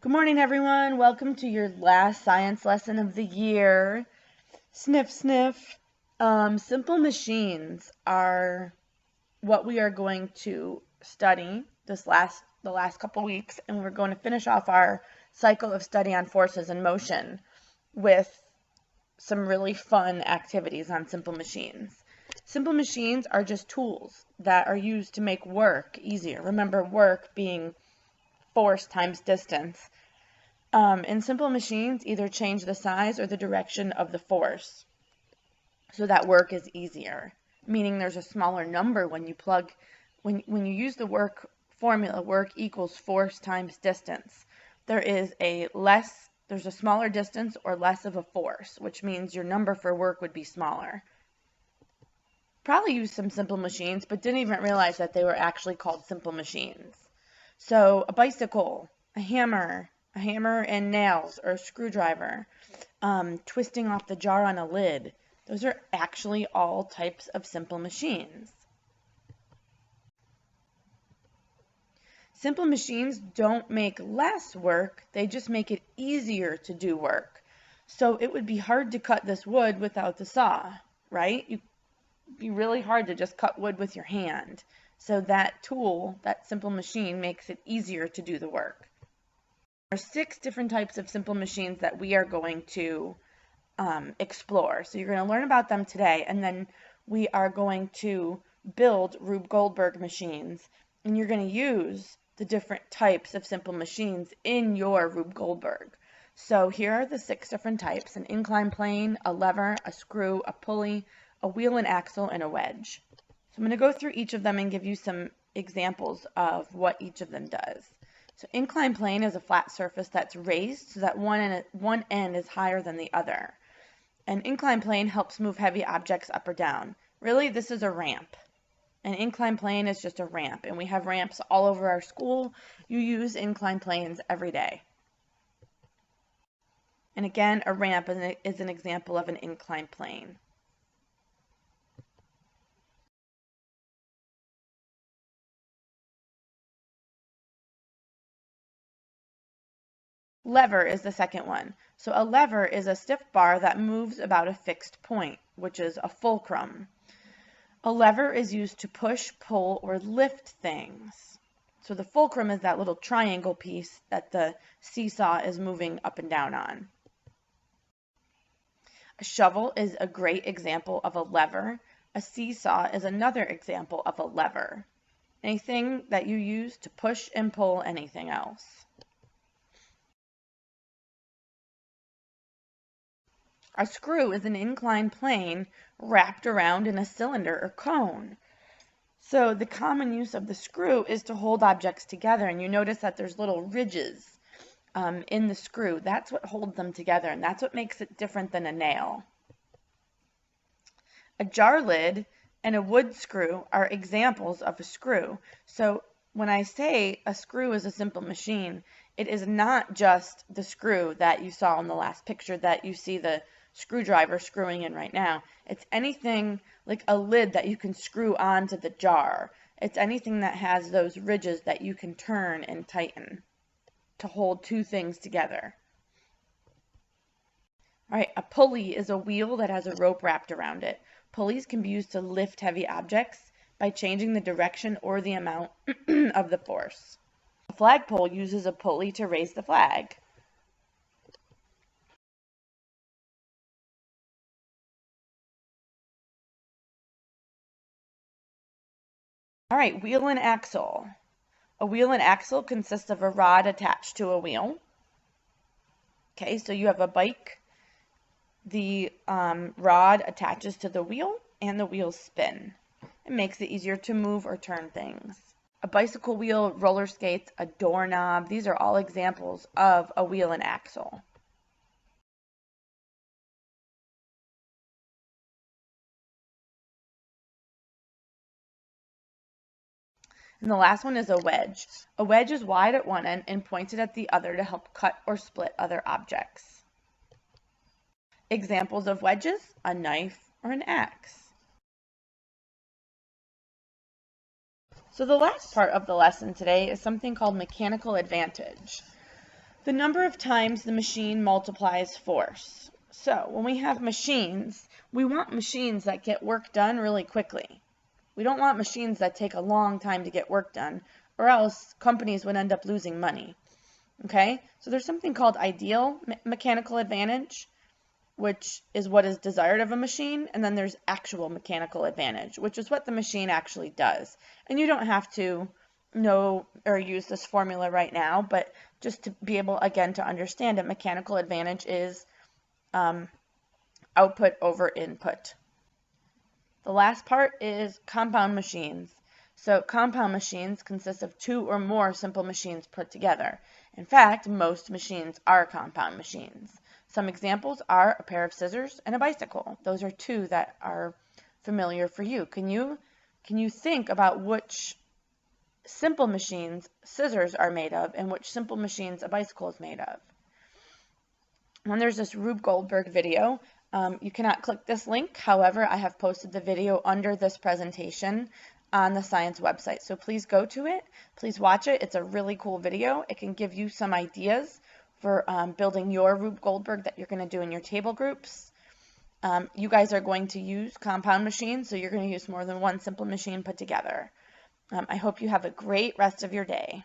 Good morning, everyone. Welcome to your last science lesson of the year. Sniff, sniff. Simple machines are what we are going to study the last couple weeks, and we're going to finish off our cycle of study on forces and motion with some really fun activities on simple machines. Simple machines are just tools that are used to make work easier. Remember, work being force times distance. In simple machines, either change the size or the direction of the force so that work is easier, meaning there's a smaller number when you when you use the work formula, work equals force times distance. There's a smaller distance or less of a force, which means your number for work would be smaller. Probably used some simple machines, but didn't even realize that they were actually called simple machines. So a bicycle, a hammer and nails, or a screwdriver, twisting off the jar on a lid. Those are actually all types of simple machines. Simple machines don't make less work, they just make it easier to do work. So it would be hard to cut this wood without the saw, right? It'd be really hard to just cut wood with your hand. So that tool, that simple machine, makes it easier to do the work. There are 6 different types of simple machines that we are going to explore. So you're going to learn about them today, and then we are going to build Rube Goldberg machines, and you're going to use the different types of simple machines in your Rube Goldberg. So here are the 6 different types: an inclined plane, a lever, a screw, a pulley, a wheel and axle, and a wedge. So I'm going to go through each of them and give you some examples of what each of them does. So inclined plane is a flat surface that's raised so that one end is higher than the other. An inclined plane helps move heavy objects up or down. Really, this is a ramp. An inclined plane is just a ramp, and we have ramps all over our school. You use inclined planes every day. And again, a ramp is an example of an inclined plane. Lever is the second one. So a lever is a stiff bar that moves about a fixed point, which is a fulcrum. A lever is used to push, pull, or lift things. So the fulcrum is that little triangle piece that the seesaw is moving up and down on. A shovel is a great example of a lever. A seesaw is another example of a lever. Anything that you use to push and pull anything else. A screw is an inclined plane wrapped around in a cylinder or cone. So the common use of the screw is to hold objects together, and you notice that there's little ridges in the screw. That's what holds them together, and that's what makes it different than a nail. A jar lid and a wood screw are examples of a screw. So when I say a screw is a simple machine, it is not just the screw that you saw in the last picture that you see the screwdriver screwing in right now. It's anything like a lid that you can screw onto the jar. It's anything that has those ridges that you can turn and tighten to hold 2 things together. All right, a pulley is a wheel that has a rope wrapped around it. Pulleys can be used to lift heavy objects by changing the direction or the amount of the force. A flagpole uses a pulley to raise the flag. All right, wheel and axle. A wheel and axle consists of a rod attached to a wheel. Okay, so you have a bike. The rod attaches to the wheel, and the wheels spin. It makes it easier to move or turn things. A bicycle wheel, roller skates, a doorknob, these are all examples of a wheel and axle. And the last one is a wedge. A wedge is wide at one end and pointed at the other to help cut or split other objects. Examples of wedges: a knife or an axe. So the last part of the lesson today is something called mechanical advantage. The number of times the machine multiplies force. So when we have machines, we want machines that get work done really quickly. We don't want machines that take a long time to get work done, or else companies would end up losing money. Okay, so there's something called ideal mechanical advantage, which is what is desired of a machine, and then there's actual mechanical advantage, which is what the machine actually does. And you don't have to know or use this formula right now, but just to be able, again, to understand it, mechanical advantage is output over input. The last part is compound machines. So compound machines consist of two or more simple machines put together. In fact, most machines are compound machines. Some examples are a pair of scissors and a bicycle. Those are two that are familiar for you. Can you think about which simple machines scissors are made of and which simple machines a bicycle is made of? When there's this Rube Goldberg video, you cannot click this link. However, I have posted the video under this presentation on the science website. So please go to it. Please watch it. It's a really cool video. It can give you some ideas for building your Rube Goldberg that you're going to do in your table groups. You guys are going to use compound machines, so you're going to use more than one simple machine put together. I hope you have a great rest of your day.